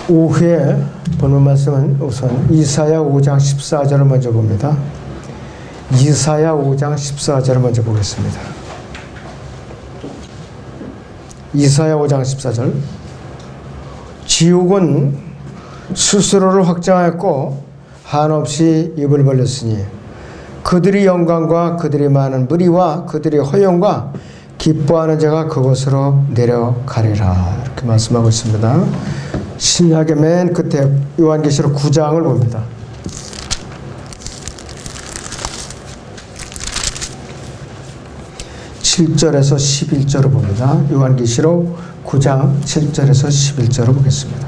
오후에 본문 말씀은 우선 이사야 5장 14절을 먼저 봅니다. 이사야 5장 14절을 먼저 보겠습니다. 이사야 5장 14절. 지옥은 스스로를 확장하였고 한없이 입을 벌렸으니 그들이 영광과 그들이 많은 무리와 그들이 허영과 기뻐하는 자가 그곳으로 내려가리라. 이렇게 말씀하고 있습니다. 신약의 맨 끝에 요한계시록 9장을 봅니다. (7절에서 11절을) 봅니다. 요한계시록 9장 7절에서 11절을 보겠습니다.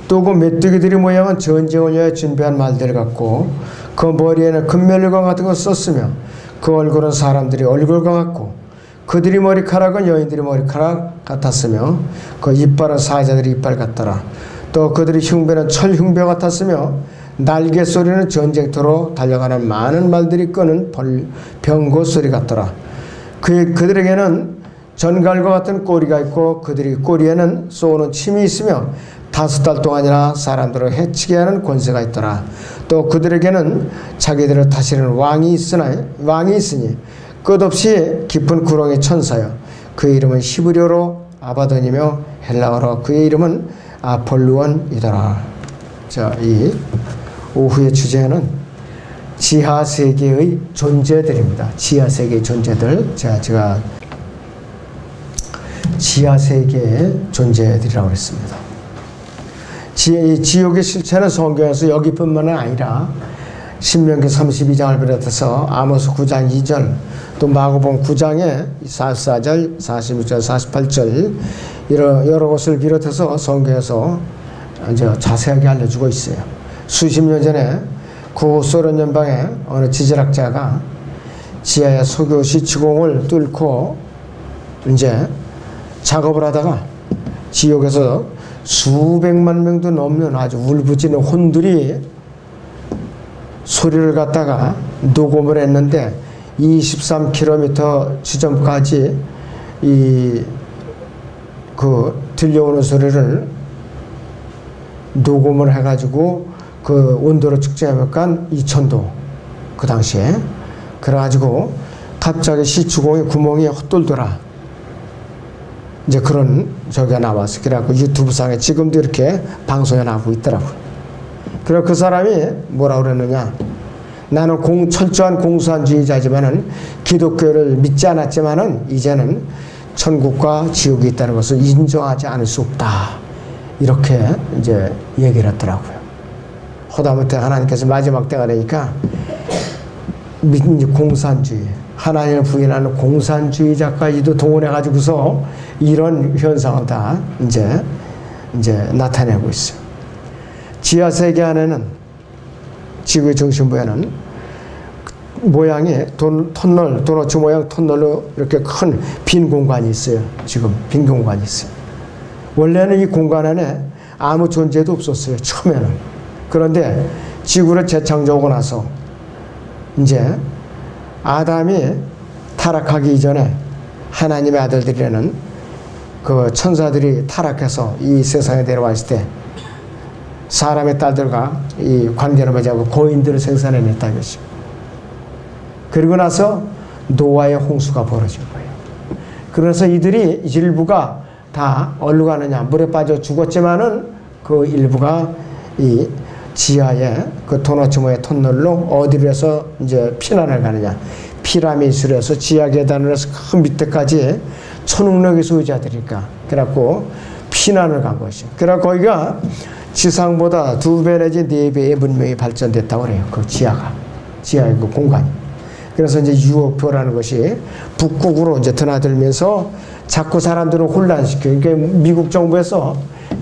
또 그 메뚜기들의 모양은 전쟁을 위하여 준비한 말들 같고 그 머리에는 금면류관 같은 걸 썼으며 그 얼굴은 사람들이 얼굴과 같고 그들이 머리카락은 여인들이 머리카락 같았으며 그 이빨은 사자들이 이빨 같더라. 또 그들의 흉배는 철 흉배 같았으며 날개 소리는 전쟁터로 달려가는 많은 말들이 끄는 병고 소리 같더라. 그들에게는 전갈과 같은 꼬리가 있고 그들의 꼬리에는 쏘는 침이 있으며 5달 동안이나 사람들을 해치게 하는 권세가 있더라. 또 그들에게는 자기들을 다스리는 왕이 있으니 끝없이 깊은 구렁의 천사여 그의 이름은 히브리어로 아바돈이며 헬라어로 그의 이름은 아폴루온이더라. 자, 이 오후의 주제는 지하세계의 존재들입니다. 지하세계의 존재들. 제가 지하세계의 존재들이라고 했습니다. 지옥의 실체는 성경에서 여기뿐만 아니라 신명기 32장을 비롯해서 아모스 9장 2절 또 마가복음 9장의 44절, 46절, 48절 여러 것을 비롯해서 성경에서 이제 자세하게 알려주고 있어요. 수십 년 전에 구소련 연방의 어느 지질학자가 지하의 석유시 지공을 뚫고 이제 작업을 하다가 지옥에서 수백만 명도 넘는 아주 울부짖는 혼들이 소리를 갖다가 녹음을 했는데 23km 지점까지 들려오는 소리를 녹음을 해가지고 그 온도로 측정해보니까 2000도 그 당시에 그래가지고 갑자기 시추공의 구멍이 헛돌더라. 이제 그런 저기가 나왔어. 그래갖고 유튜브상에 지금도 이렇게 방송에 나오고 있더라고요. 그래서 그 사람이 뭐라고 그랬느냐. 나는 철저한 공산주의자지만은 기독교를 믿지 않았지만은 이제는 천국과 지옥이 있다는 것을 인정하지 않을 수 없다. 이렇게 이제 얘기를 했더라고요. 하다못해 하나님께서 마지막 때가 되니까 공산주의, 하나님을 부인하는 공산주의자까지도 동원해가지고서 이런 현상을 다 이제 나타내고 있어요. 지하세계 안에는 지구의 중심부에는 모양이 도너츠 모양 터널로 이렇게 큰 빈 공간이 있어요. 지금 빈 공간이 있어요. 원래는 이 공간 안에 아무 존재도 없었어요. 처음에는. 그런데 지구를 재창조하고 나서 이제 아담이 타락하기 이전에 하나님의 아들들이라는 그 천사들이 타락해서 이 세상에 내려왔을 때 사람의 딸들과 이 관계를 맺어서 고인들을 생산해냈다 이것이. 그리고 나서 노아의 홍수가 벌어진 거예요. 그래서 이들이 일부가 다 어디로 가느냐, 물에 빠져 죽었지만은 그 일부가 이 지하에 그 도너츠모의 터널로 어디로 해서 이제 피난을 가느냐, 피라미드로 해서 지하 계단을 해서 그 밑에까지 천운력의 소유자들이니까 그래갖고 피난을 간 것이죠. 그래갖고 거기가 지상보다 2배 내지 4배의 문명이 발전됐다고 그래요. 그 지하의 그 공간이. 그래서 이제 UFO라는 것이 북극으로 이제 드나들면서 자꾸 사람들을 혼란시켜요. 그러니까 미국 정부에서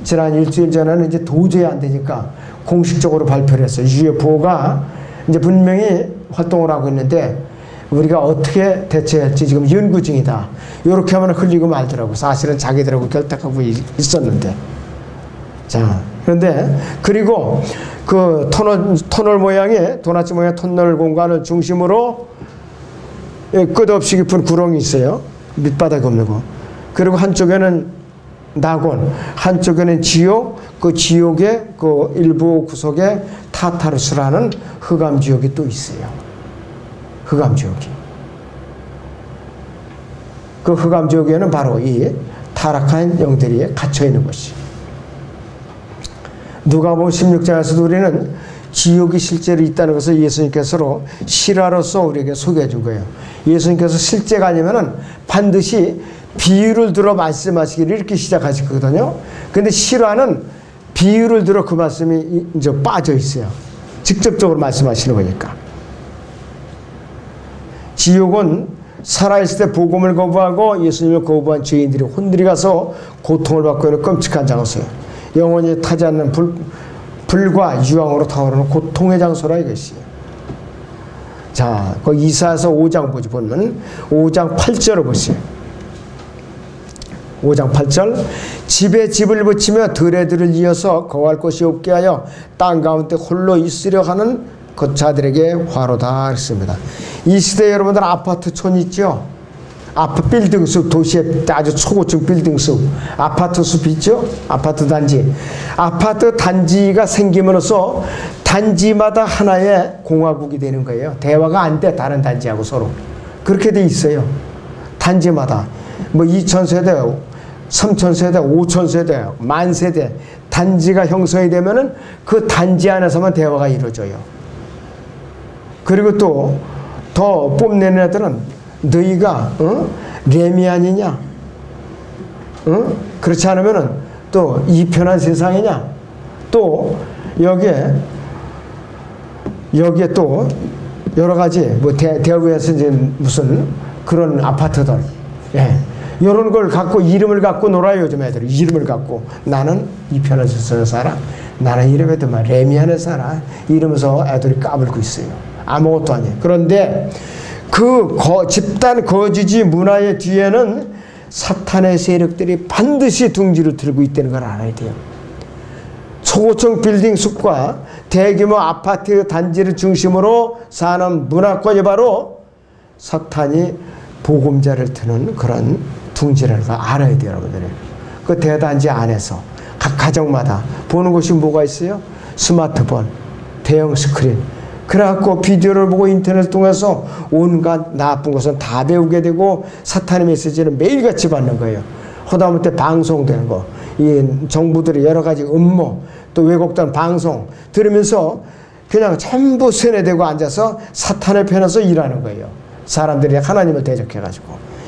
지난 일주일 전에는 이제 도저히 안 되니까 공식적으로 발표를 했어요. UFO가 이제 분명히 활동을 하고 있는데 우리가 어떻게 대처할지 지금 연구 중이다. 이렇게 하면 흘리고 말더라고. 사실은 자기들하고 결탁하고 있었는데. 자, 그런데 그리고 그 터널 모양의 도너츠 모양의 터널 공간을 중심으로 끝없이 깊은 구렁이 있어요. 밑바닥이 없는 거. 그리고 한쪽에는 낙원, 한쪽에는 지옥, 그 지옥의 그 일부 구석에 타타르스라는 흑암 지옥이 또 있어요. 흑암 지옥이. 그 흑암 지옥에는 바로 이 타락한 영들이 갇혀 있는 것이. 누가복음 16장에서도 우리는 지옥이 실제로 있다는 것을 예수님께서 실화로서 우리에게 소개해 준 거예요. 예수님께서 실제가 아니면은 반드시 비유를 들어 말씀하시기를 이렇게 시작하시거든요. 근데 실화는 비유를 들어 그 말씀이 이제 빠져 있어요. 직접적으로 말씀하시는 거니까. 지옥은 살아있을 때 복음을 거부하고 예수님을 거부한 죄인들이 혼들이 가서 고통을 받고 있는 끔찍한 장소예요. 영원히 타지 않는 불과 유황으로 타오르는 고통의 장소라 이것이에요. 자, 그 이사야서 5장 보면 5장 8절을 보세요. 5장 8절 집에 집을 붙이며 들에 들을 이어서 거할 곳이 없게 하여 땅 가운데 홀로 있으려 하는 그 자들에게 화로다 했습니다. 이 시대에 여러분들 아파트촌 있죠? 빌딩 숲, 도시의 아주 초고층 빌딩 숲, 아파트 숲 있죠? 아파트 단지. 아파트 단지가 생김으로써 단지마다 하나의 공화국이 되는 거예요. 대화가 안 돼, 다른 단지하고 서로. 그렇게 돼 있어요. 단지마다. 뭐 2000세대, 3000세대, 5000세대, 만세대 단지가 형성이 되면은 그 단지 안에서만 대화가 이루어져요. 그리고 또 더 뽐내는 애들은 너희가 레미안이냐? 그렇지 않으면은 또 이편한 세상이냐? 또 여기에 또 여러 가지 뭐 대구에서 이제 무슨 그런 아파트들, 예, 이런 걸 갖고 이름을 갖고 놀아요. 요즘 애들이 이름을 갖고 나는 이편한 세상에 살아. 나는 이름에도 막 레미안에 살아. 이러면서 애들이 까불고 있어요. 아무것도 아니에요. 그런데 그 집단 거주지 문화의 뒤에는 사탄의 세력들이 반드시 둥지를 들고 있다는 걸 알아야 돼요. 초고층 빌딩 숲과 대규모 아파트 단지를 중심으로 사는 문화권이 바로 사탄이 보금자를 트는 그런 둥지라는 걸 알아야 돼요, 여러분들이. 그 대단지 안에서 각 가정마다 보는 곳이 뭐가 있어요? 스마트폰, 대형 스크린. 그래갖고 비디오를 보고 인터넷을 통해서 온갖 나쁜 것은 다 배우게 되고 사탄의 메시지는 매일같이 받는 거예요. 하다못해 방송되는 거, 이 정부들의 여러 가지 음모, 또 왜곡된 방송 들으면서 그냥 전부 세뇌되고 앉아서 사탄의 편에서 일하는 거예요. 사람들이 하나님을 대적해가지고.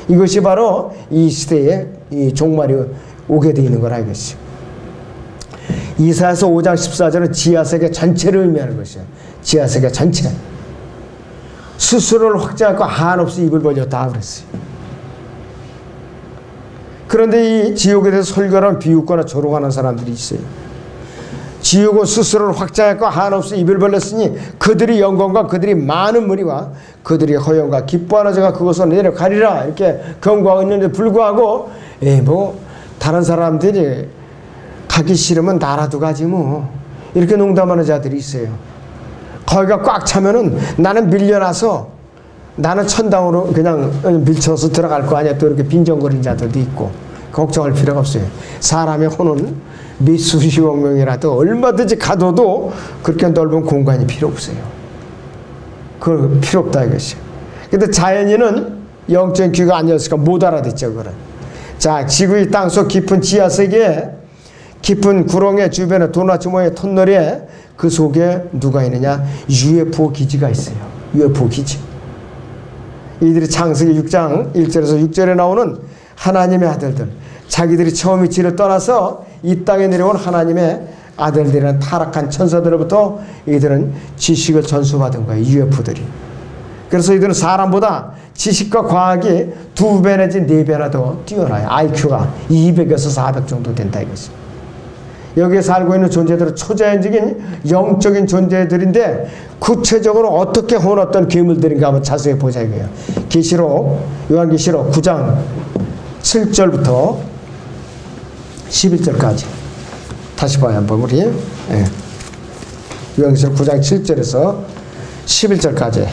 이것이 바로 이 시대에 이 종말이 오게 되어 있는 거라 이것이. 이사야서 5장 14절은 지하세계 전체를 의미하는 것이에요. 지하세계 전체. 스스로를 확증하고 한없이 입을 벌렸다 그랬어요. 그런데 이 지옥에 대해서 설교하는 비웃거나 조롱하는 사람들이 있어요. 지옥은 스스로를 확장하고 한없이 입을 벌렸으니 그들이 영광과 그들이 많은 무리와 그들이 허영과 기뻐하는 자가 그것을 내려가리라 이렇게 경고하고 있는데 불구하고 뭐 다른 사람들이 가기 싫으면 나라도 가지 뭐 이렇게 농담하는 자들이 있어요. 거기가 꽉 차면은 나는 밀려나서 나는 천당으로 그냥 밀쳐서 들어갈 거 아니야. 또 이렇게 빈정거리는 자들도 있고 걱정할 필요가 없어요. 사람의 혼은 몇 수십억 명이라도 얼마든지 가둬도 그렇게 넓은 공간이 필요 없어요. 그 필요 없다 이것이. 근데 자연인은 영적인 귀가 안 열렸으니까 못 알아듣죠. 그걸. 자, 지구의 땅속 깊은 지하세계에 깊은 구렁의 주변에 도넛 모양의 터널에 그 속에 누가 있느냐? UFO 기지가 있어요. UFO 기지. 이들이 창세기 6장 1절에서 6절에 나오는 하나님의 아들들. 자기들이 처음 위치를 떠나서 이 땅에 내려온 하나님의 아들들이라는 타락한 천사들로부터 이들은 지식을 전수받은 거예요. UFO들이. 그래서 이들은 사람보다 지식과 과학이 2배 내지 4배나 더 뛰어나요. IQ가 200에서 400 정도 된다 이것이. 여기에 살고 있는 존재들은 초자연적인 영적인 존재들인데 구체적으로 어떻게 어떤 괴물들인가 한번 자세히 보자 이거예요. 계시록 요한계시록 9장 7절부터 11절까지 다시 봐요 한번 우리. 요한계시록 9장 7절에서 11절까지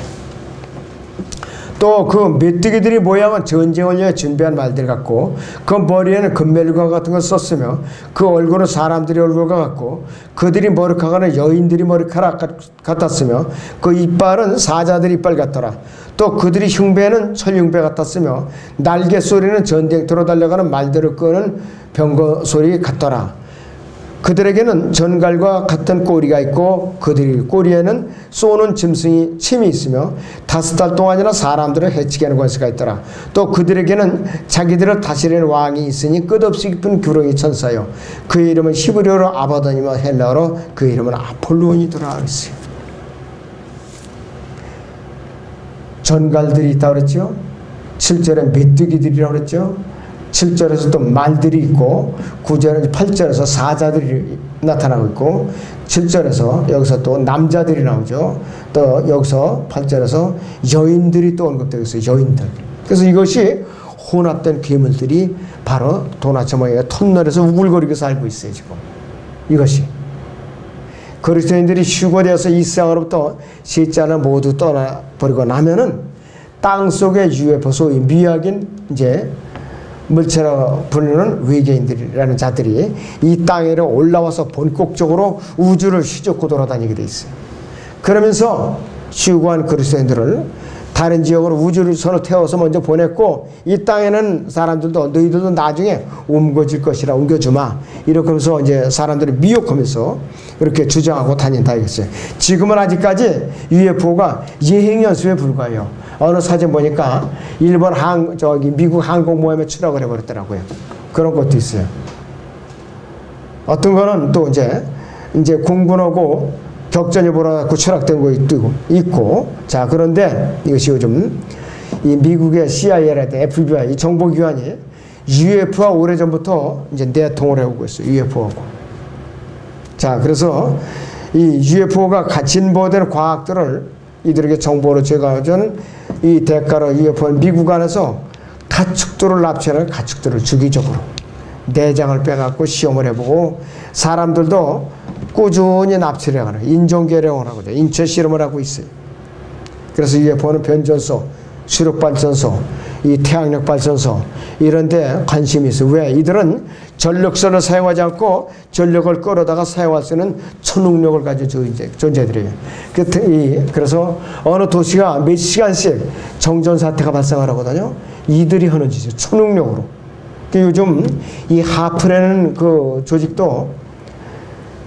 또 그 메뚜기들이 모양은 전쟁을 위해 준비한 말들 같고 그 머리에는 금멜과 같은 걸 썼으며 그 얼굴은 사람들의 얼굴과 같고 그들이 머리카락은 여인들이 머리카락 같았으며 그 이빨은 사자들의 이빨 같더라. 또 그들이 흉배는 철흉배 같았으며 날개 소리는 전쟁터로 달려가는 말들을 끄는 병거 소리 같더라. 그들에게는 전갈과 같은 꼬리가 있고 그들의 꼬리에는 쏘는 침이 있으며 5달 동안이나 사람들을 해치게 하는 권세가 있더라. 또 그들에게는 자기들을 다스리는 왕이 있으니 끝없이 깊은 구렁이 천사요. 그의 이름은 히브리어로 아바돈이며 헬라어로 그의 이름은 아폴로온이더라 그랬어요. 전갈들이 있다고 그랬죠. 7절에 메뚜기들이라고 그랬죠. 7절에서 또 말들이 있고 9절에서 8절에서 사자들이 나타나고 있고 7절에서 여기서 또 남자들이 나오죠. 또 여기서 8절에서 여인들이 또 언급되고 있어요. 여인들. 그래서 이것이 혼합된 괴물들이 바로 도나처 모양의 터널에서 우글거리고 살고 있어요. 지금 이것이 그리스도인들이 휴거되어서 이 세상으로부터 셋째는 모두 떠나버리고 나면은 땅속의 UFO 소위 미확인 이제 물체라고 부르는 외계인들이라는 자들이 이 땅에 올라와서 본격적으로 우주를 휘젓고 돌아다니게 돼 있어요. 그러면서 휴거한 그리스도인들을 다른 지역으로 우주를 서로 태워서 먼저 보냈고 이 땅에는 사람들도 너희들도 나중에 옮겨질 것이라 옮겨주마 이렇게 하면서 이제 사람들을 미혹하면서 이렇게 주장하고 다닌다 이거죠. 지금은 아직까지 UFO가 예행 연습에 불과해요. 어느 사진 보니까 일본 미국 항공모함에 추락을 해버렸더라고요. 그런 것도 있어요. 어떤 거는 또 이제 공군하고 격전이 벌어갖고 추락된 거 있고 자 그런데 이것이 요즘 이 미국의 CIA라든지 FBI 이 정보기관이 UFO와 오래전부터 이제 내통을 해오고 있어요. UFO하고. 자 그래서 이 UFO가 진보된 과학들을 이들에게 정보로 제공해준 이 대가로 UFO는 미국 안에서 가축들을 납치하는 가축들을 주기적으로 내장을 빼갖고 시험을 해보고 사람들도 꾸준히 납치를 하는 인종계량을 하고 인체 실험을 하고 있어요. 그래서 UFO는 변전소, 수력발전소, 이 태양력 발전소 이런 데 관심이 있어요. 왜? 이들은 전력선을 사용하지 않고 전력을 끌어다가 사용할 수 있는 초능력을 가진 존재들이에요. 그래서 어느 도시가 몇 시간씩 정전사태가 발생을 하거든요. 이들이 하는 짓이에요. 초능력으로. 요즘 이 하프라는 그 조직도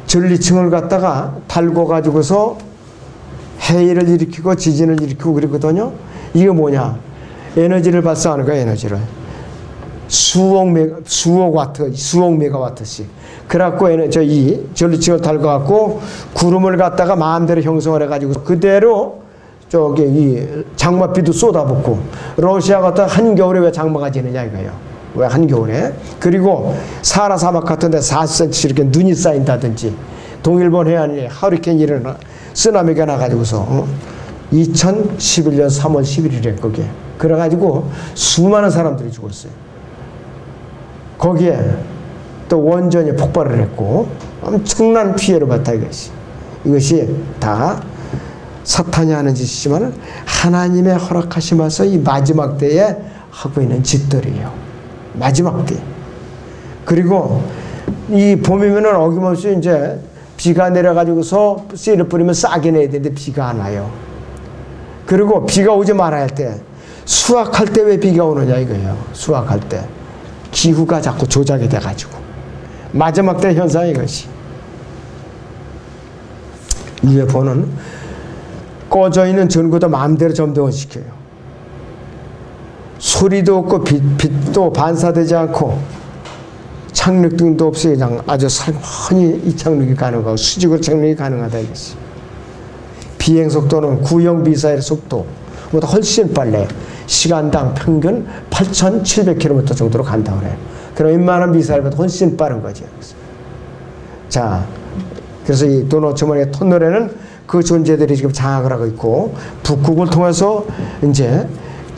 전리층을 갖다가 달고 가지고서 해일을 일으키고 지진을 일으키고 그러거든요. 이게 뭐냐? 에너지를 발생하는 거야, 에너지를. 수억 메가와트씩. 그래갖고 이 전리층을 달고 갖고 구름을 갖다가 마음대로 형성을 해가지고 그대로 저기 이 장마비도 쏟아붓고 러시아 같은 한겨울에 왜 장마가 지느냐 이거예요. 왜 한겨울에? 그리고 사하라 사막 같은 데 40cm 이렇게 눈이 쌓인다든지 동일본 해안에 허리케인이 일어나 쓰나미가 나가지고서 2011년 3월 11일에 거기에 그래가지고 수많은 사람들이 죽었어요. 거기에 또 원전이 폭발을 했고 엄청난 피해를 봤다 이것이 다 사탄이 하는 짓이지만 하나님의 허락하시면서 이 마지막 때에 하고 있는 짓들이에요. 마지막 때. 그리고 이 봄이면은 어김없이 이제 비가 내려가지고서 씨를 뿌리면 싹이 내야 되는데 비가 안 와요. 그리고 비가 오지 말아야 할 때 수확할 때 왜 비가 오느냐 이거예요. 수확할 때 기후가 자꾸 조작이 돼가지고 마지막 때 현상 이것이. UFO는 꺼져 있는 전구도 마음대로 점등을 시켜요. 소리도 없고 빛도 반사되지 않고 착륙등도 없이 그냥 아주 살만히 이 착륙이 가능하고 수직으로 착륙이 가능하다 이것이. 비행 속도는 구형 미사일 속도보다 훨씬 빨래. 시간당 평균 8,700km 정도로 간다고 그래요. 그럼 웬만한 미사일보다 훨씬 빠른 거죠. 자, 그래서 이 도너츠먼의 터널에는 그 존재들이 지금 장악을 하고 있고 북극을 통해서 이제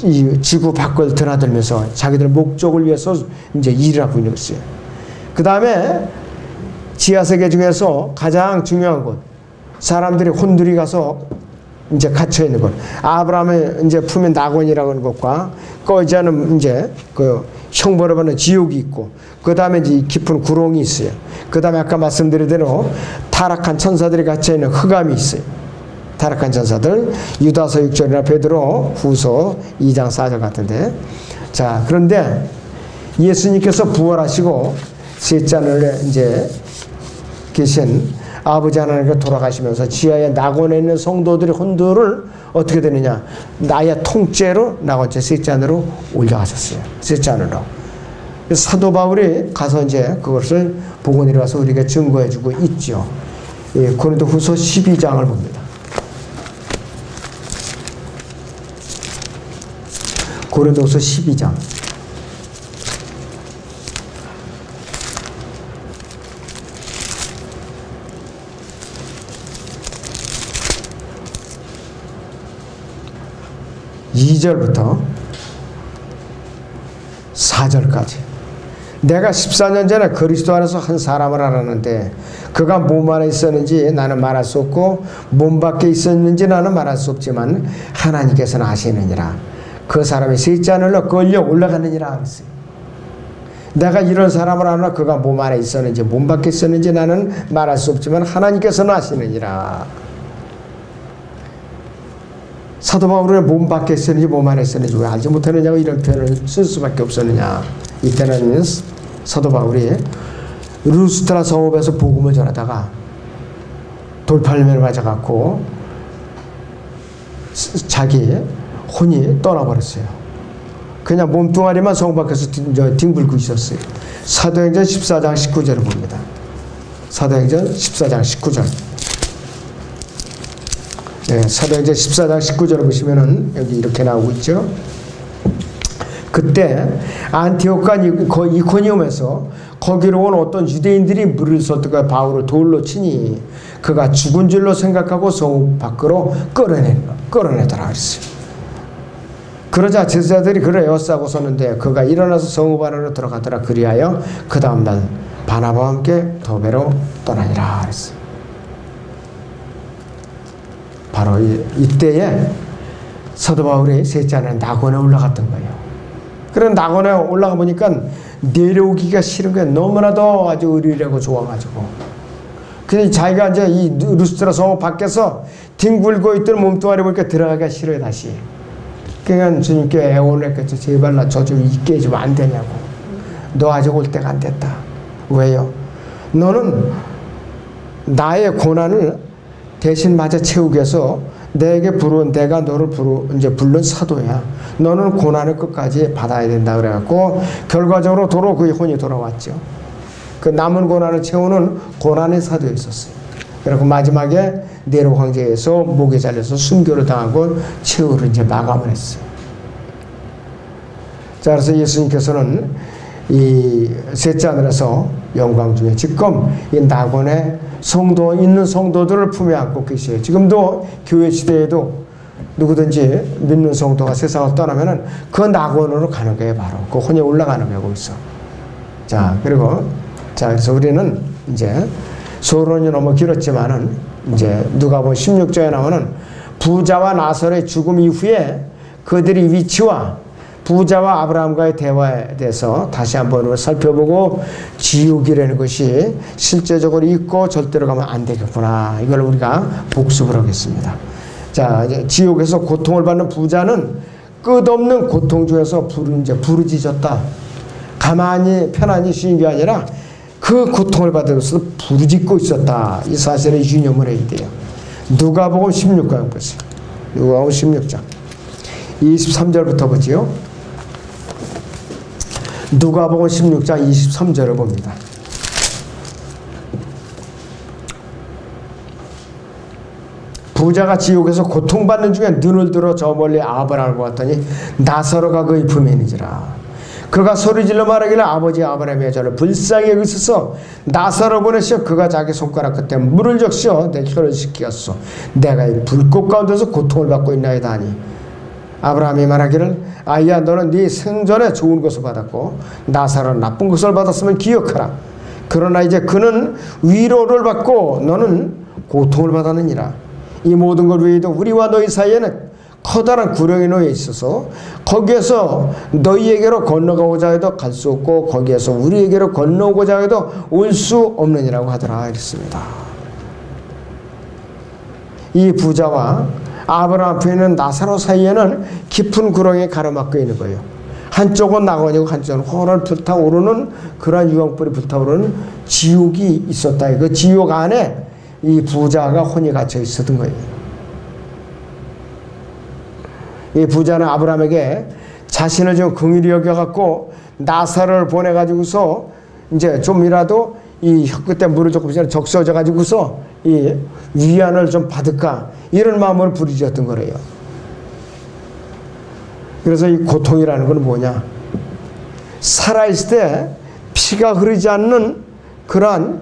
이 지구 밖을 드나들면서 자기들 목적을 위해서 이제 일을 하고 있는 것이에요. 그 다음에 지하세계 중에서 가장 중요한 곳, 사람들이 혼들이 가서 이제 갇혀 있는 것. 아브라함의 이제 품에 낙원이라고 하는 것과 꺼지지 않은 이제 그 형벌을 받는 지옥이 있고, 그 다음에 이제 깊은 구렁이 있어요. 그 다음에 아까 말씀드린 대로 타락한 천사들이 갇혀 있는 흑암이 있어요. 타락한 천사들, 유다서 6절이나 베드로 후서 2장 4절 같은데. 자, 그런데 예수님께서 부활하시고 셋째 하늘에 이제 계신 아버지 하나님께 돌아가시면서 지하의 낙원에 있는 성도들의 혼들을 어떻게 되느냐, 나의 통째로 낙원째 셋째 하늘로 올려가셨어요. 셋째 하늘로. 사도 바울이 가서 이제 그것을 보고 내려와서 우리에게 증거해주고 있죠. 예, 고린도 후서 12장을 봅니다. 고린도후서 12장. (2절부터) (4절까지) 내가 14년 전에 그리스도 안에서 한 사람을 알았는데 그가 몸 안에 있었는지 나는 말할 수 없고 몸 밖에 있었는지 나는 말할 수 없지만 하나님께서는 아시느니라. 그 사람이 셋째 하늘로 끌려 올라갔느니라 그랬어요. 내가 이런 사람을 알아. 그가 몸 안에 있었는지 몸 밖에 있었는지 나는 말할 수 없지만 하나님께서는 아시느니라. 사도 바울은 몸 밖에 있었는지 몸 안에 있었는지 왜 알지 못하느냐고 이런 표현을 쓸 수밖에 없었느냐. 이때는 사도 바울이 루스트라 성읍에서 복음을 전하다가 돌팔매를 맞아갖고 자기 혼이 떠나버렸어요. 그냥 몸뚱아리만 성 밖에서 뒹굴고 있었어요. 사도행전 14장 19절을 봅니다. 사도행전 14장 19절. 네, 사도행전 14장 19절을 보시면은 여기 이렇게 나오고 있죠. 그때 안티오카 이코니움에서 거기로 온 어떤 유대인들이 물을 쏟다가 바울을 돌로 치니 그가 죽은 줄로 생각하고 성 밖으로 끌어내더라 그랬어요. 그러자 제자들이 그를 에워싸고 섰는데 그가 일어나서 성읍 안으로 들어가더라. 그리하여 그 다음날 바나바와 함께 더베로 떠나니라 그랬어요. 바로 이때에 사도 바울이 셋째 하늘 낙원에 올라갔던 거예요. 그런 낙원에 올라가 보니까 내려오기가 싫은 거예요. 너무나도 아주 의리라고 좋아가지고. 그래서 자기가 이제 이 루스트라 성읍 밖에서 뒹굴고 있던 몸뚱아리 보니까 들어가기가 싫어요, 다시. 그러니까 주님께 애원을 했겠죠. 제발 나 저 좀 있게 해주면 안 되냐고. 너 아직 올 때가 안 됐다. 왜요? 너는 나의 고난을 대신 맞아 채우기 위해서 내가 너를 부른 사도야. 너는 고난을 끝까지 받아야 된다 그래갖고 결과적으로 도로 그의 혼이 돌아왔죠. 그 남은 고난을 채우는 고난의 사도였었어요. 그리고 마지막에 네로 황제에서 목에 잘려서 순교를 당하고 최후를 이제 마감을 했어요. 자, 그래서 예수님께서는 이 셋째 하늘에서 영광 중에 지금 이 낙원에 있는 성도들을 품에 안고 계세요. 지금도 교회 시대에도 누구든지 믿는 성도가 세상을 떠나면은 그 낙원으로 가는 거예요. 바로 그 혼이 올라가는 거예요. 거기서. 자, 그래서 우리는 이제 소론이 너무 길었지만은 이제 누가복음 16장에 나오는 부자와 나설의 죽음 이후에 그들의 위치와 부자와 아브라함과의 대화에 대해서 다시 한번 살펴보고 지옥이라는 것이 실제적으로 있고 절대로 가면 안 되겠구나. 이걸 우리가 복습을 하겠습니다. 자, 이제 지옥에서 고통을 받는 부자는 끝없는 고통 중에서 부르짖었다. 가만히 편안히 쉬는 게 아니라 그 고통을 받으면서 부르짖고 있었다. 이 사실을 유념을 해야 돼요. 누가복음 16장 보세요. 누가복음 16장 23절부터 보지요. 누가복음 16장 23절을 봅니다. 부자가 지옥에서 고통받는 중에 눈을 들어 저 멀리 아브라함을 보았더니 나사로가 그의 품에 있는지라. 그가 소리질러 말하기를 아버지 아브라함이 저를 불쌍히 여기소서 나사로 보내시어 그가 자기 손가락 끝에 물을 적시어 내 혀를 식히었소. 내가 이 불꽃 가운데서 고통을 받고 있나이다 하니 아브라함이 말하기를 아이야 너는 네 생전에 좋은 것을 받았고 나사로는 나쁜 것을 받았으면 기억하라. 그러나 이제 그는 위로를 받고 너는 고통을 받았느니라. 이 모든 것 외에도 우리와 너희 사이에는 커다란 구렁이 놓여 있어서 거기에서 너희에게로 건너가고자 해도 갈 수 없고 거기에서 우리에게로 건너오고자 해도 올 수 없느니라고 하더라 이랬습니다. 이 부자와 아브라함 앞에 있는 나사로 사이에는 깊은 구렁이 가로막혀 있는 거예요. 한쪽은 낙원이고 한쪽은 호를 불타오르는 그러한 유황불이 불타오르는 지옥이 있었다. 그 지옥 안에 이 부자가 혼이 갇혀 있었던 거예요. 이 부자는 아브라함에게 자신을 좀 긍휼히 여겨갖고 나사로를 보내가지고서 이제 좀이라도 이 혀끝에 물을 조금씩 적셔져가지고서 이 위안을 좀 받을까 이런 마음을 부리셨던 거래요. 그래서 이 고통이라는 건 뭐냐? 살아있을 때 피가 흐르지 않는 그러한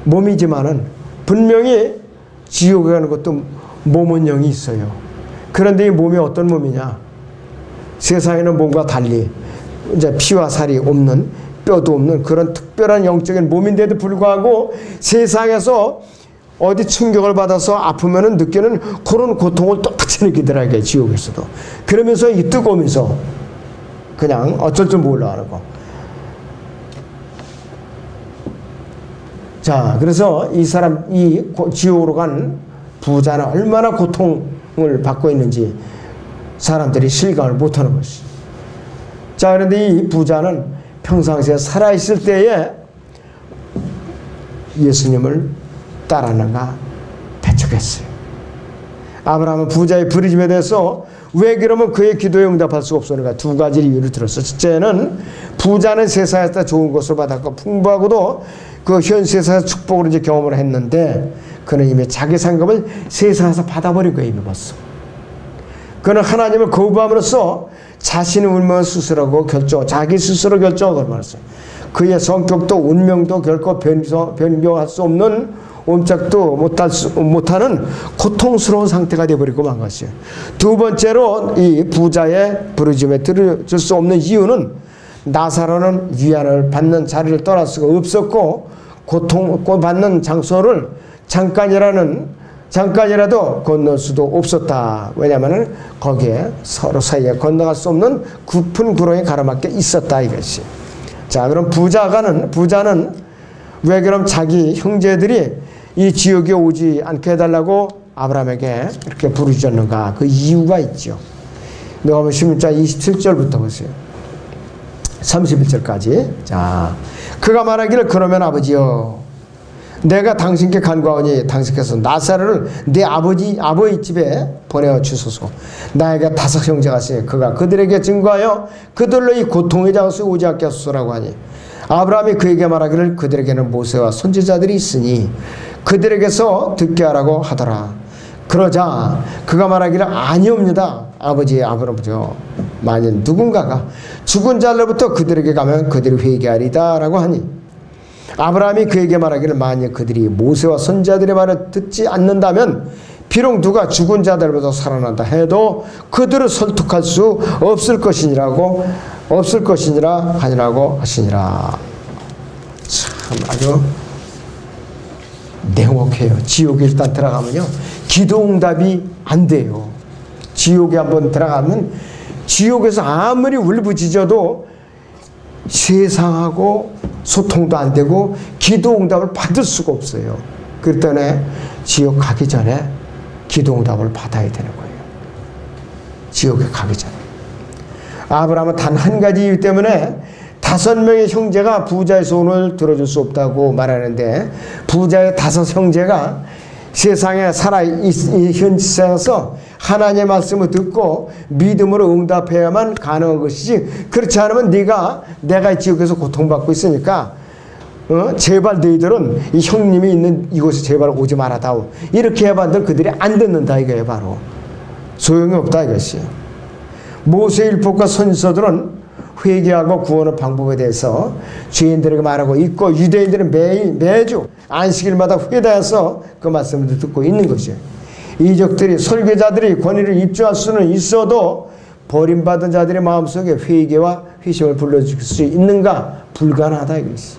몸이지만은 분명히 지옥에 가는 것도 몸은 영이 있어요. 그런데 이 몸이 어떤 몸이냐? 세상에는 몸과 달리 이제 피와 살이 없는 뼈도 없는 그런 특별한 영적인 몸인데도 불구하고 세상에서 어디 충격을 받아서 아프면은 느끼는 그런 고통을 똑같이 느끼더라고요. 지옥에서도. 그러면서 이 뜨거우면서 그냥 어쩔 줄 몰라 하는 거. 자, 그래서 이 사람, 이 지옥으로 간 부자는 얼마나 고통을 받고 있는지 사람들이 실감을 못하는 것이. 자, 그런데 이 부자는 평상시에 살아있을 때에 예수님을 따라는가 배척했어요. 아브라함은 부자의 부르심에 대해서 왜 그러면 그의 기도에 응답할 수 없었는가? 두 가지 이유를 들었어요. 첫째는 부자는 세상에서 좋은 것을 받았고 풍부하고도 그 현 세상에서 축복을 이제 경험을 했는데 그는 이미 자기 상급을 세상에서 받아버린 거예요. 이미 벌써. 그는 하나님을 거부함으로써 자신의 운명을 스스로하고 자기 스스로 결정하고 말했어요. 그의 성격도 운명도 결코 변경할 수 없는 옴짝도 못하는 고통스러운 상태가 되어버리고 만 것이에요. 두 번째로 이 부자의 부르심에 들을 수 없는 이유는 나사로는 위안을 받는 자리를 떠날 수가 없었고 고통받는 장소를 잠깐이라도 건널 수도 없었다. 왜냐하면 거기에 서로 사이에 건너갈 수 없는 깊은 구렁이 가로막혀 있었다 이것이. 자, 그럼 부자는 왜 그럼 자기 형제들이 이 지옥에 오지 않게 해달라고 아브라함에게 이렇게 부르셨는가? 그 이유가 있죠. 내가 보면 16장 27절부터 보세요. 31절까지. 자, 그가 말하기를 그러면 아버지여 내가 당신께 간구하오니 당신께서 나사로를 내 아버지 집에 보내어 주소서. 나에게 5 형제가 있으니 그가 그들에게 증거하여 그들로 이 고통의 장소에 오지 않게 하소서라고 하니 아브라함이 그에게 말하기를 그들에게는 모세와 선지자들이 있으니 그들에게서 듣게 하라고 하더라. 그러자 그가 말하기를 아니옵니다. 아버지 아브라함이요 만일 누군가가 죽은 자로부터 그들에게 가면 그들이 회개하리다 라고 하니 아브라함이 그에게 말하기를 만일 그들이 모세와 선지자들의 말을 듣지 않는다면 비록 누가 죽은 자들로부터 살아난다 해도 그들을 설득할 수 없을 것이니라 하니라고 하시니라. 참 아주 냉혹해요. 지옥에 일단 들어가면요 기도응답이 안 돼요. 지옥에 한번 들어가면 지옥에서 아무리 울부짖어도 세상하고 소통도 안 되고 기도응답을 받을 수가 없어요. 그렇기 때문에 지옥 가기 전에 기도응답을 받아야 되는 거예요. 지옥에 가기 전에. 아브라함은 단 한 가지 이유 때문에 5명의 형제가 부자의 소원을 들어줄 수 없다고 말하는데 부자의 5 형제가 세상에 현 세상에서 하나님의 말씀을 듣고 믿음으로 응답해야만 가능한 것이지 그렇지 않으면 내가 지옥에서 고통받고 있으니까 제발 너희들은 이 형님이 있는 이곳에 제발 오지 말아다오 이렇게 해봤는데 그들이 안 듣는다 이거예요. 바로 소용이 없다 이것이. 모세의 율법과 선지서들은 회개하고 구원의 방법에 대해서 죄인들에게 말하고 있고 유대인들은 매주 안식일마다 회당해서 그 말씀을 듣고 있는 것이에요. 이적들이 설교자들이 권위를 입증할 수는 있어도 버림받은 자들의 마음속에 회개와 회심을 불러줄 수 있는가? 불가능하다 이것이.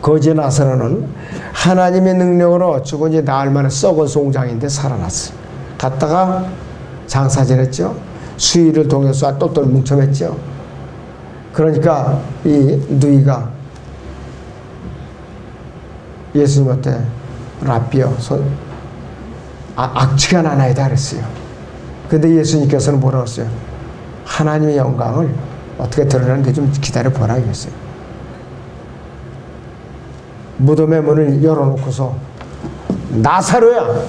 거지 나사로는 하나님의 능력으로 죽은 지 나흘 만에 썩은 송장인데 살아났어요. 갔다가 장사 지냈죠. 수의를 통해서 똘똘 뭉쳐맸죠. 그러니까 이 누이가 예수님한테 라비어 악취가 나나이다 그랬어요. 근데 예수님께서는 뭐라고 했어요? 하나님의 영광을 어떻게 드러나는데 좀 기다려보라 이랬어요. 무덤의 문을 열어놓고서 나사로야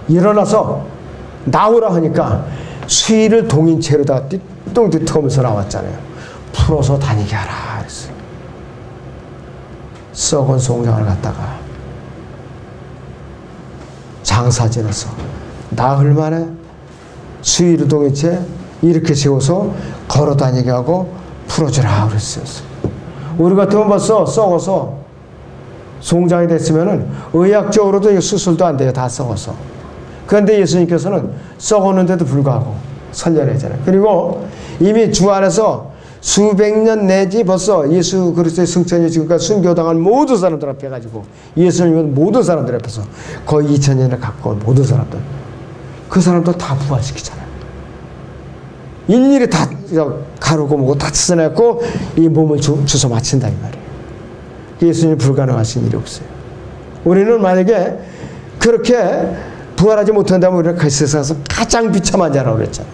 일어나서 나오라 하니까 수의를 동인 채로다 띠똥띠통하면서 나왔잖아요. 풀어서 다니게 하라 그랬어요. 썩은 송장을 갖다가 장사 지내서 나흘 만에 수의를 동인 채 이렇게 세워서 걸어 다니게 하고 풀어주라 그랬어요. 우리 같으면 벌써 썩어서 송장이 됐으면은 의학적으로도 수술도 안 돼요. 다 썩어서. 그런데 예수님께서는 썩었는데도 불구하고 살려내잖아요. 그리고 이미 주 안에서 수백 년 내지 벌써 예수 그리스도의 승천이 지금까지 순교당한 모든 사람들 앞에 가지고 예수님은 모든 사람들 앞에서 거의 2000년을 가까운 모든 사람들 그 사람들 다 부활시키잖아요. 일일이 다 가르고 뭐고 다 찢어냈고 이 몸을 주워 마친다 이 말이에요. 예수님 불가능하신 일이 없어요. 우리는 만약에 그렇게 부활하지 못한다면 우리는 그 세상에서 가장 비참한 자라고 그랬잖아요.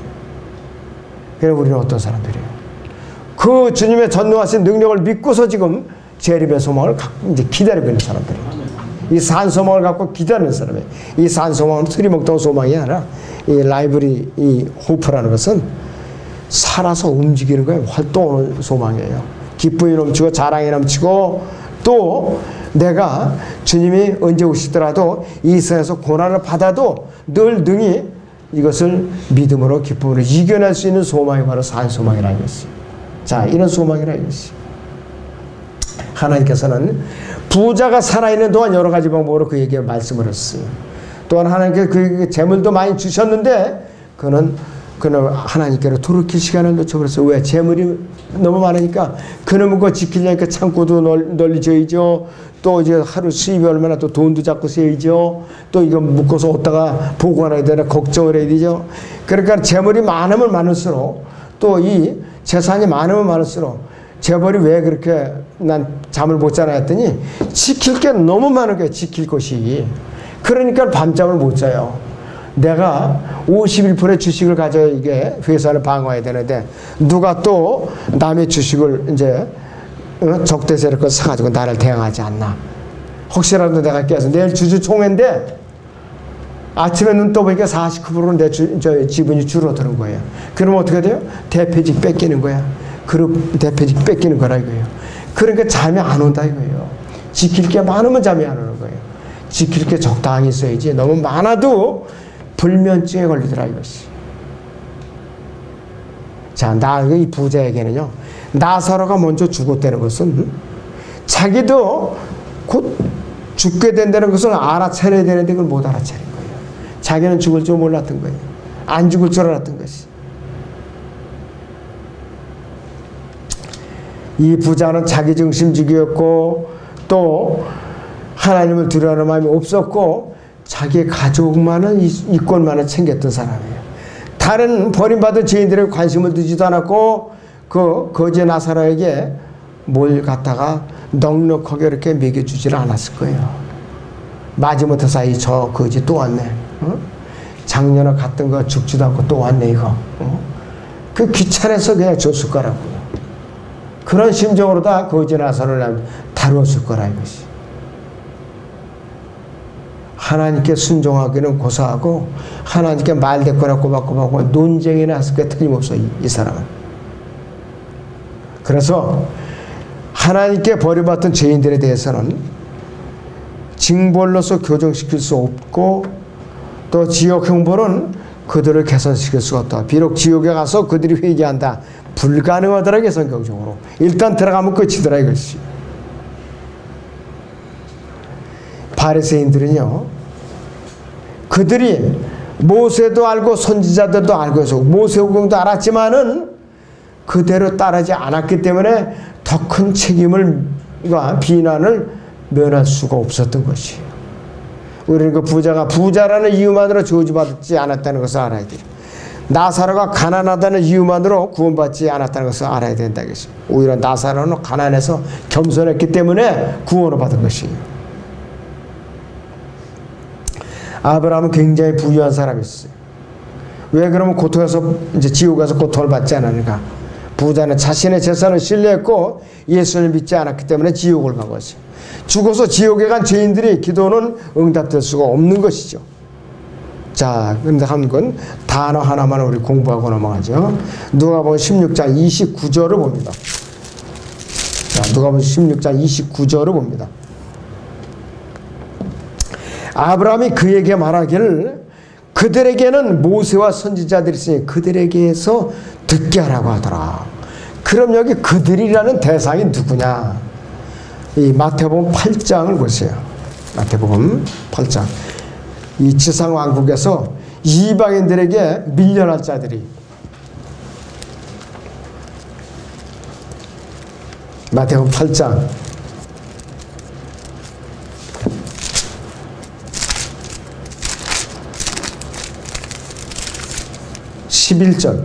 그럼 우리는 어떤 사람들이에요? 그 주님의 전능하신 능력을 믿고서 지금 재림의 소망을 이제 기다리고 있는 사람들이에요. 이 산소망을 갖고 기다리는 사람이에요. 이 산소망은 틀림없던 소망이 아니라 이 라이브리 이 호프라는 것은 살아서 움직이는 거예요. 활동하는 소망이에요. 기쁨이 넘치고 자랑이 넘치고 또 내가 주님이 언제 오시더라도 이 세상에서 고난을 받아도 늘 능히 이것을 믿음으로 기쁨으로 이겨낼 수 있는 소망이 바로 산소망이라는 것이에요. 자, 이런 소망이라는 것이에요. 하나님께서는 부자가 살아있는 동안 여러 가지 방법으로 그에게 말씀을 했어요. 또한 하나님께서 그에게 재물도 많이 주셨는데 그는 하나님께로 돌이킬 시간을 놓쳐버렸어요. 왜? 재물이 너무 많으니까 그놈은 그거 지키려니까 창고도 널리 지어야죠. 또 이제 하루 수입이 얼마나 또 돈도 자꾸 써야죠. 또 이거 묶어서 얻다가 보관해야 되나 걱정을 해야 되죠. 그러니까 재물이 많으면 많을수록 또 이 재산이 많으면 많을수록 재벌이 왜 그렇게 난 잠을 못 자나 했더니 지킬 게 너무 많은 거예요. 지킬 것이. 그러니까 밤잠을 못 자요. 내가 51%의 주식을 가져야 이게 회사를 방어해야 되는데 누가 또 남의 주식을 이제 적대세력 걸 사가지고 나를 대항하지 않나. 혹시라도 내가 깨서 내일 주주총회인데 아침에 눈 떠보니까 49%는 내 지분이 줄어드는 거예요. 그러면 어떻게 돼요? 대표직 뺏기는 거야. 그룹 대표직 뺏기는 거라 이거예요. 그러니까 잠이 안 온다 이거예요. 지킬 게 많으면 잠이 안 오는 거예요. 지킬 게 적당히 있어야지 너무 많아도 불면증에 걸리더라 이것이. 자, 이 부자에게는요. 나사로가 먼저 죽었다는 것은 자기도 곧 죽게 된다는 것을 알아차려야 되는데 그걸 못 알아차린 거예요. 자기는 죽을 줄 몰랐던 거예요. 안 죽을 줄 알았던 것이. 이 부자는 자기중심적이었고 또 하나님을 두려워하는 마음이 없었고 자기의 가족만은 이권만을 챙겼던 사람이에요. 다른 버림받은 죄인들에게 관심을 두지도 않았고 그 거지 나사로에게 뭘 갖다가 넉넉하게 이렇게 먹여주지를 않았을 거예요. 마지못해 사이 저 거지 또 왔네. 작년에 갔던 거 죽지도 않고 또 왔네 이거. 그 귀찮아서 그냥 줬을 거라고요. 그런 심정으로 다 거지 나사로를 다루었을 거라 이것이. 하나님께 순종하기는 고사하고 하나님께 말대꾸나 꼬박꼬박하고 논쟁이 났을 게 틀림없어 이 사람은. 그래서 하나님께 버림받던 죄인들에 대해서는 징벌로서 교정시킬 수 없고 또 지옥 형벌은 그들을 개선시킬 수가 없다. 비록 지옥에 가서 그들이 회개한다. 불가능하더라고요 성경적으로. 일단 들어가면 끝이더라 이것이. 바리새인들은요. 그들이 모세도 알고 선지자들도 알고 해서 모세오경도 알았지만은 그대로 따르지 않았기 때문에 더 큰 책임과 비난을 면할 수가 없었던 것이에요. 우리는 그 부자가 부자라는 이유만으로 저주받지 않았다는 것을 알아야 돼요. 나사로가 가난하다는 이유만으로 구원받지 않았다는 것을 알아야 된다. 오히려 나사로는 가난해서 겸손했기 때문에 구원을 받은 것이에요. 아브라함은 굉장히 부유한 사람이었어요. 왜 그러면 고통에서 이제 지옥에서 고통을 받지 않았는가? 부자는 자신의 재산을 신뢰했고 예수를 믿지 않았기 때문에 지옥을 간 것이에요. 죽어서 지옥에 간 죄인들이 기도는 응답될 수가 없는 것이죠. 자, 그런데 한 건 단어 하나만 우리 공부하고 넘어가죠. 누가복음 16장 29절을 봅니다. 자, 누가복음 16장 29절을 봅니다. 아브라함이 그에게 말하기를 그들에게는 모세와 선지자들이 있으니 그들에게서 듣게 하라고 하더라. 그럼 여기 그들이라는 대상이 누구냐? 이 마태복음 8장을 보세요. 마태복음 8장. 이 지상왕국에서 이방인들에게 밀려날 자들이 마태복음 8장 11절.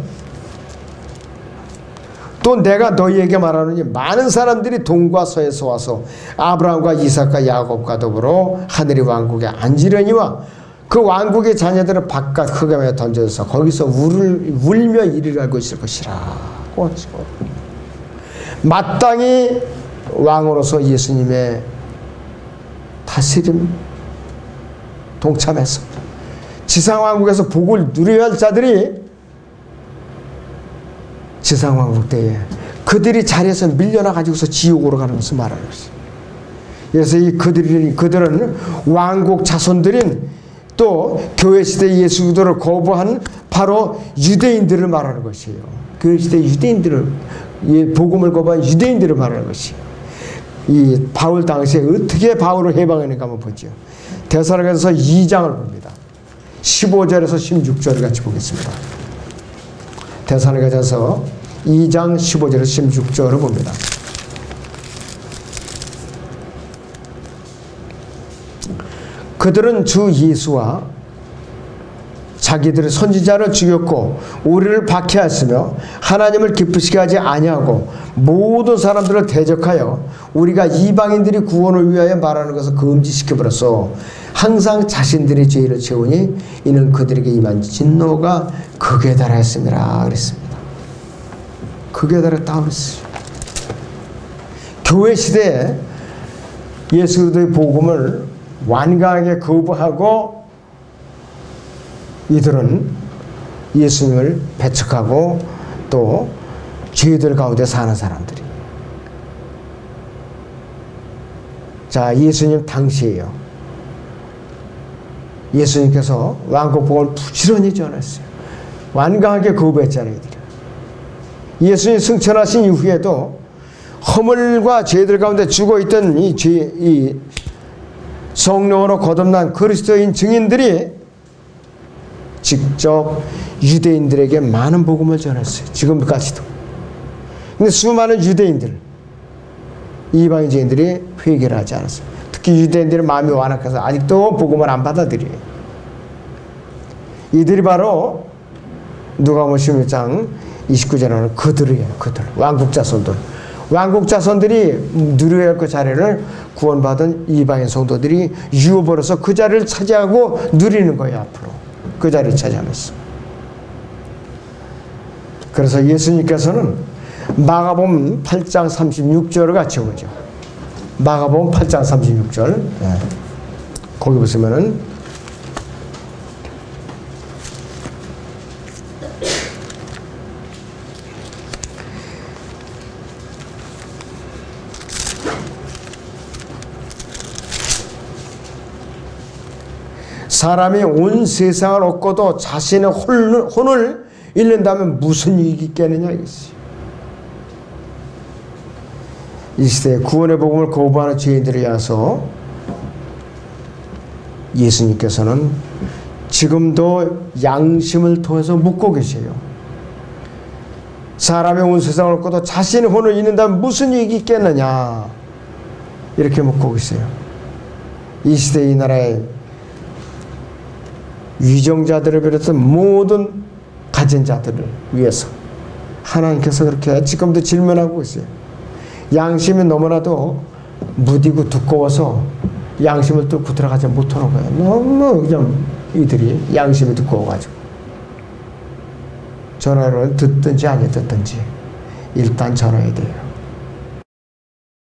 또 내가 너희에게 말하노니 많은 사람들이 동과 서에서 와서 아브라함과 이삭과 야곱과 더불어 하늘의 왕국에 앉으려니와 그 왕국의 자녀들은 바깥 흑암에 던져서 거기서 울며 이르고 있을 것이라. 마땅히 왕으로서 예수님의 다스림 동참해서 지상왕국에서 복을 누려야 할 자들이 지상왕국 때에 그들이 자리에서 밀려나가지고서 지옥으로 가는 것을 말하는 것이죠. 그래서 이 그들은 왕국 자손들인 또 교회시대 예수 그리스도를 거부한 바로 유대인들을 말하는 것이에요. 교회시대 유대인들을, 복음을 거부한 유대인들을 말하는 것이에요. 이 바울 당시에 어떻게 바울을 해방했는가 한번 보죠. 데살로니가서 2장을 봅니다. 15절에서 16절을 같이 보겠습니다. 데살로니가서 2장 15절에서 16절을 봅니다. 그들은 주 예수와 자기들의 선지자를 죽였고 우리를 박해하였으며 하나님을 기쁘시게 하지 아니하고 모든 사람들을 대적하여 우리가 이방인들이 구원을 위하여 말하는 것을 금지시켜버렸어. 항상 자신들의 죄를 채우니 이는 그들에게 임한 진노가 극에 달하였습니다. 그랬습니다. 극에 달했다 그랬어요. 교회 시대에 예수 그리스도의 복음을 완강하게 거부하고 이들은 예수님을 배척하고 또 죄들 가운데 사는 사람들이. 자, 예수님 당시에요. 예수님께서 왕국복음을 부지런히 전했어요. 완강하게 거부했잖아요. 이들이. 예수님 승천하신 이후에도 허물과 죄들 가운데 죽어있던 이 성령으로 거듭난 그리스도인 증인들이 직접 유대인들에게 많은 복음을 전했어요. 지금까지도. 근데 수많은 유대인들, 이방인 죄인들이 회개를 하지 않았어요. 특히 유대인들의 마음이 완악해서 아직도 복음을 안 받아들여요. 이들이 바로 누가복음 16장 29절에 나오는 그들이에요. 그들. 왕국 자손들. 왕국 자손들이 누려야 할 그 자리를 구원받은 이방인 성도들이 유업으로서 그 자리를 차지하고 누리는 거예요. 앞으로. 그 자리를 차지하면서. 그래서 예수님께서는 마가복음 8장 36절을 같이 보죠. 마가복음 8장 36절. 네. 거기 보시면은 사람이 온 세상을 얻고도 자신의 혼을 잃는다면 무슨 이익이 있겠느냐 이것이. 이 시대에 구원의 복음을 거부하는 죄인들을 위해서 예수님께서는 지금도 양심을 통해서 묻고 계세요. 사람의 온 세상을 얻고도 자신의 혼을 잃는다면 무슨 이익이 있겠느냐. 이렇게 묻고 있어요. 이 시대 이 나라의 위정자들을 비롯한 모든 가진 자들을 위해서 하나님께서 그렇게 지금도 질문하고 있어요. 양심이 너무나도 무디고 두꺼워서 양심을 뚫고 들어가지 못하는 거예요. 너무 그냥 이들이 양심이 두꺼워가지고. 전화를 듣든지 안 듣든지 일단 전화해야 돼요.